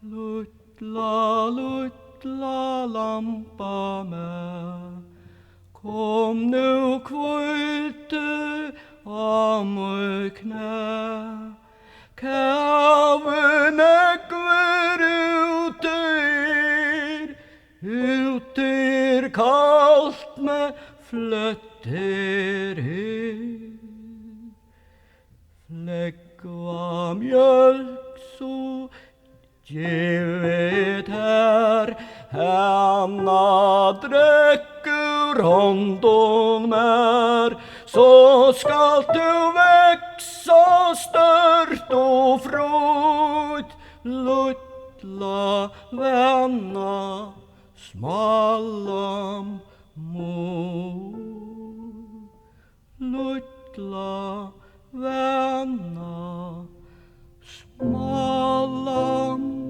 Lutla lampa med. Kom nu kvulte om knä. Kavene kvar uter kallt med flötter Fläckva mjölk så givet här Hanna dräcker rondon mer så skall du växa stört och frut Lutla vänna smallam mor Lutla vänna smallam